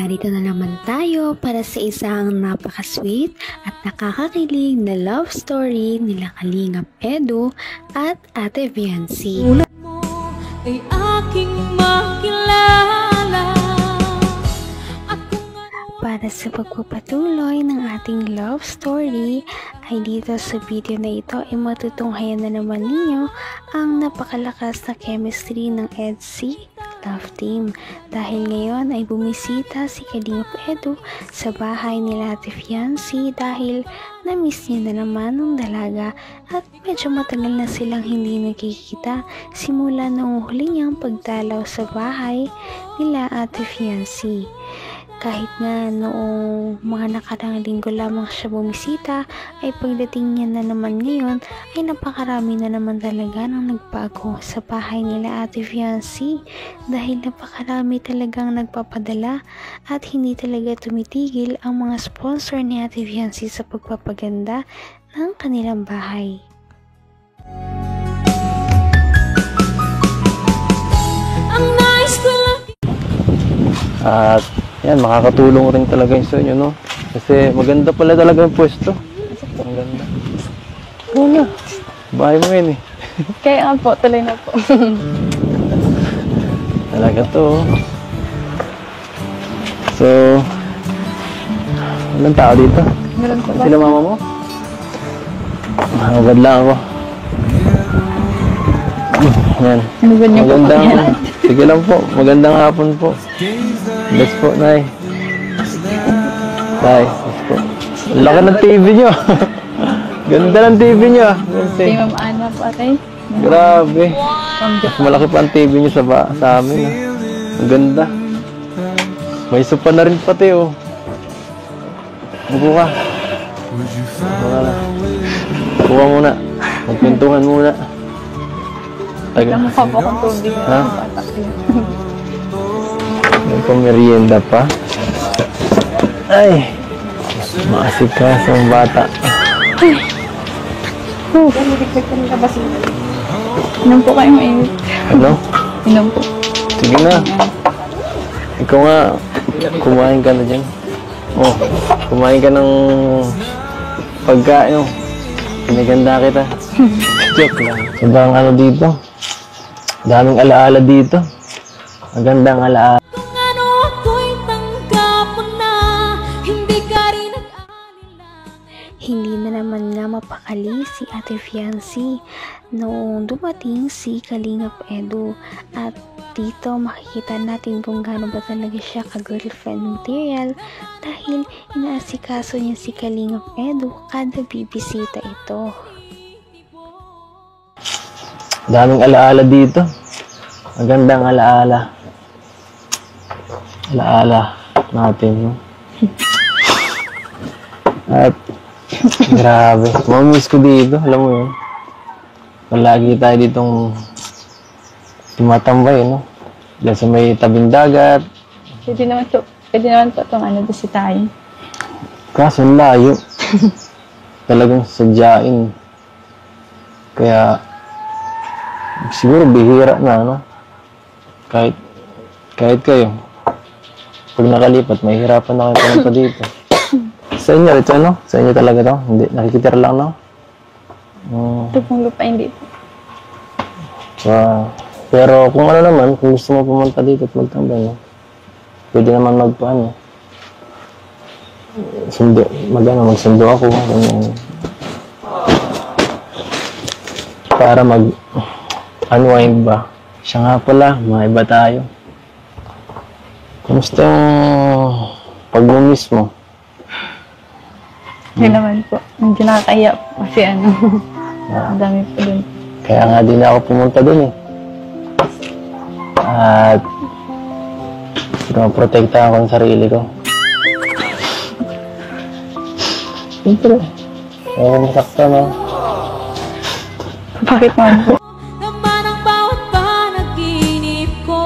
Narito na naman tayo para sa isang napaka-sweet at nakakakilig na love story nila Kalingap Edu at Ate Viancy. Una mo ay aking makilala. Para sa pagpapatuloy ng ating love story, ay dito sa video na ito ay matutunghayan na naman ninyo ang napakalakas na chemistry ng EDC Love Team. Dahil ngayon ay bumisita si Kalingap Edu sa bahay nila Ate Viancy dahil na-miss niya na naman ng dalaga at medyo matagal na silang hindi nakikita simula noong huli niyang pagdalaw sa bahay nila Ate Viancy. Kahit na noong mga nakarang linggo lamang siya bumisita, ay pagdating niya na naman ngayon ay napakarami na naman talaga ng nagbago sa bahay nila Ate Viancy dahil napakarami talagang nagpapadala at hindi talaga tumitigil ang mga sponsor ni Ate Viancy sa pagpapaganda ng kanilang bahay. At yan, makakatulong rin talaga yun sa inyo, no? Kasi maganda pala talaga yung pwesto. Ang ganda. Oo na. Bahay mo yun eh. Kaya nga po, tuloy na po. Talaga to. So, walang tao dito? Meron po ba? Sila mama mo? Magad lang ako. Yan. Magandang, sige lang po. Magandang hapon po. Bless po, Nay. Nay, bless po. Laki ng TV nyo. Ganda ng TV nyo. Kay Ma'am Ana po, atay. Grabe. Mas malaki pa ang TV nyo sa amin. Ang ganda. May sopa na rin pati, oh. Buko ka. Buka muna. Magpintungan muna. Alam mo pa po kung tubig na ha? bata. May pamerienda pa. Ay! Maasikas ang bata. Inom po kayo mainit. Ano? Inom po. Sige na. Ikaw nga, kumain ka na dyan. Oh, kumain ka ng pagkain. Oh. Pinaganda kita. Joke lang. Sobrang ano dito. Daming alaala dito. Magandang alaala. Kung ano ako'y tanggap mo na, hindi ka rin nag-alila. Hindi na naman nga mapakali si Ate Viancy noong dumating si Kalingap Edu at dito makikita natin kung gaano ba talaga siya ka-girlfriend material dahil inaasikaso niya si Kalingap Edu kada bibisita ito. Daming alaala dito. Magandang alaala. Alaala natin, no? At grabe. Mamamiss ko dito. Alam mo yun. Palagi tayo ditong tumatambay, no? Dahil sa may tabing dagat. Pwede naman po itong ano, bisitahin. Kaso layo. Talagang sadyain. Kaya siguro bihira na, no? Kahit kayo, pag nakalipat, mahihirapan na kayo pumunta dito. Sa inyo, ito ano? Sa inyo talaga to? Hindi, nakikitira lang, no? Ito pong lupain dito. Pero kung ano naman, kung gusto mo pumunta dito at magtambay, no? Pwede naman magpaano. Magsundo ako. Para unwind ba? Siya nga pala, maiba tayo. Kumusta yung pag-miss mo? Hindi naman po. Hindi nakakaya po kasi ano. Ang dami po dun. Kaya nga din ako pumunta dun eh. At protektahan ko ang sarili ko. Siyempre. Kaya ko masaktan, no? Bakit naman po? Naman ang bawat panaginip ko,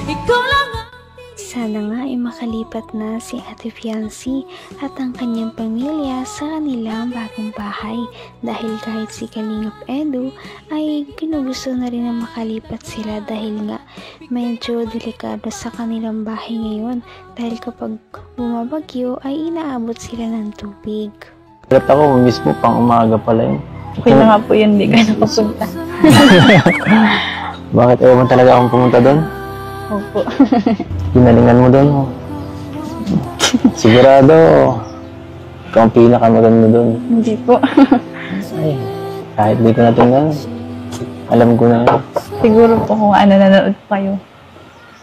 ikaw lang ang Sana nga ay makalimutan nakalipat na si Ate Fiancy at ang kanyang pamilya sa kanilang bagong bahay dahil kahit si Kalingap Edu ay ginugusto na rin na makalipat sila dahil nga medyo delikado sa kanilang bahay ngayon dahil kapag bumabagyo ay inaabot sila ng tubig. Hirap ako mismo pang umaga pala yun. Okay na nga po yun, di ka nakapunta. Bakit ayaw mo talaga akong pumunta doon? Opo. Ginalingan mo doon. Sigurado, ikaw ang pinakamaganda doon. Hindi po. Ay, kahit di ko na tingnan, alam ko na yun. Siguro po kung nanonood pa kayo.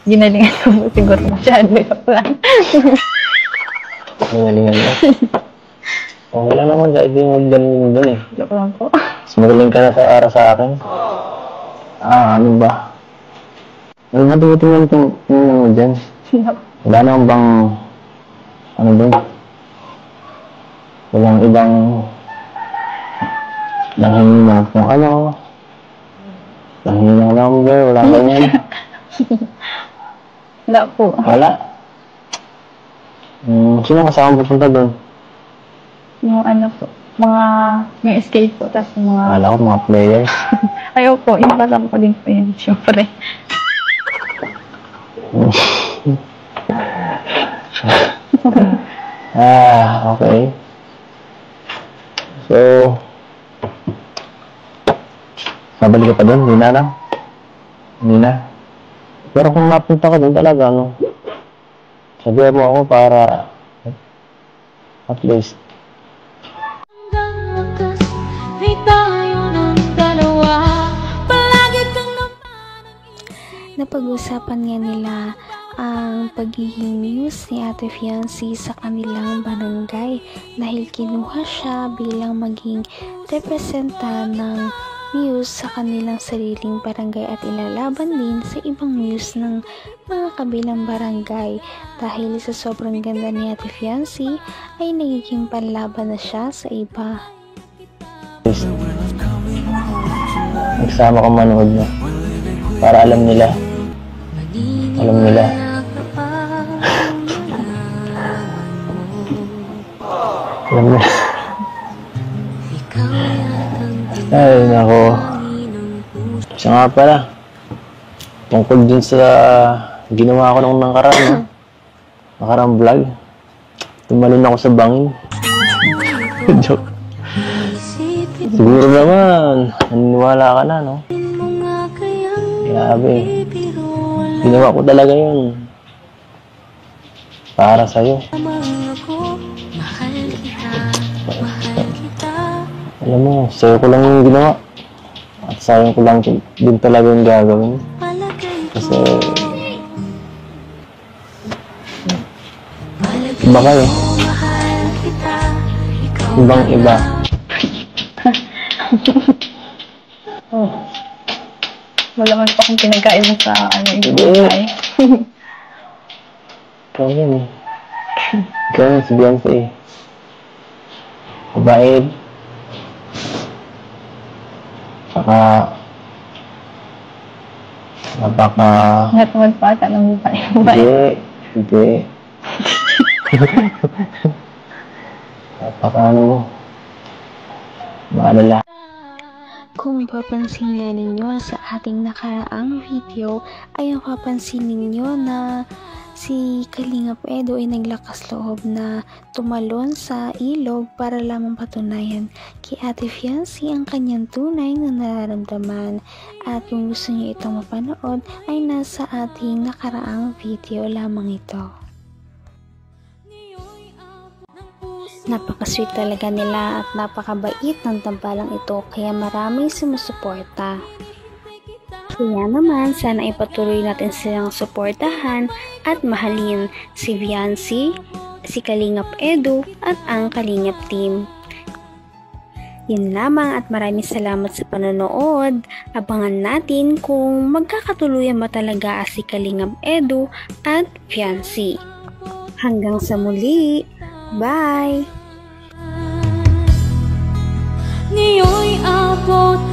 Ginalingan ko po siguro masyado yung plan. Ginalingan mo. Okay lang naman, kahit di mo galing doon eh. Joke lang po. Mas magaling ka na para sa akin. Ano ba? Ano nga tumitingnan itong mo dyan? Wala naman bang, ano ba? Walang ibang nanghihinang kung ano. Nanghihinang number, wala ganyan. Wala po. Wala. Sino kasama pupunta doon? Yung ano po, yung escape po, tapos yung mga... Akala ko mga players. Ayaw po, yung kasama ko din po yun, syempre. Okay. So, babalik ka pa doon? Hindi na lang? Hindi na? Pero kung napunta ka doon talaga, ano? Sabihan mo ako para at least Hanggang wakas ay tayo ng dalawa. Palagi kang Napag-usapan nga nila ang pagiging muse ni Ate Fiancy sa kanilang barangay dahil kinuha siya bilang maging representan ng muse sa kanilang sariling barangay at ilalaban din sa ibang muse ng mga kabilang barangay dahil sa sobrang ganda ni Ate Fiancy ay nagiging panlaban na siya sa iba. nagsama ka manood na para alam nila alam nila ay nako. Siya nga pala tungkol din sa ginawa ko nung nakarang vlog, tumalon ako sa bangin. Joke. Siguro naman naniniwala ka na, no? Grabe, ginawa ko talaga yun para sa'yo. Alam mo, sa'yo ko lang yung ginawa at sayang ko lang din talaga yung gagawin kasi iba kayo, ibang iba. Oh. Wala man pa akong pinagkain mo sa ibang bahay. Ikaw yan eh. Ikaw yan si Beyonce eh. Mabait. Saka Lahat naman pa ata ng buhay. Hindi. Maalala. Kung papansin nga ninyo sa ating nakaraang video ay mapapansin ninyo na si Kalingap Edu ay naglakas loob na tumalon sa ilog para lamang patunayan kay Ate Fiancy ang kanyang tunay na nararamdaman. At kung gusto niyo itong mapanood ay nasa ating nakaraang video lamang ito. Napaka-sweet talaga nila at napakabait ng tambalang ito kaya maraming sumusuporta. Kaya naman sana ipatuloy natin silang suportahan at mahalin si Fiancy, si Kalingap Edu at ang Kalingap team. Yun lamang at maraming salamat sa panonood. Abangan natin kung magkakatuluyan ba talaga si Kalingap Edu at Fiancy. Hanggang sa muli! Bye! Ngayon'y abot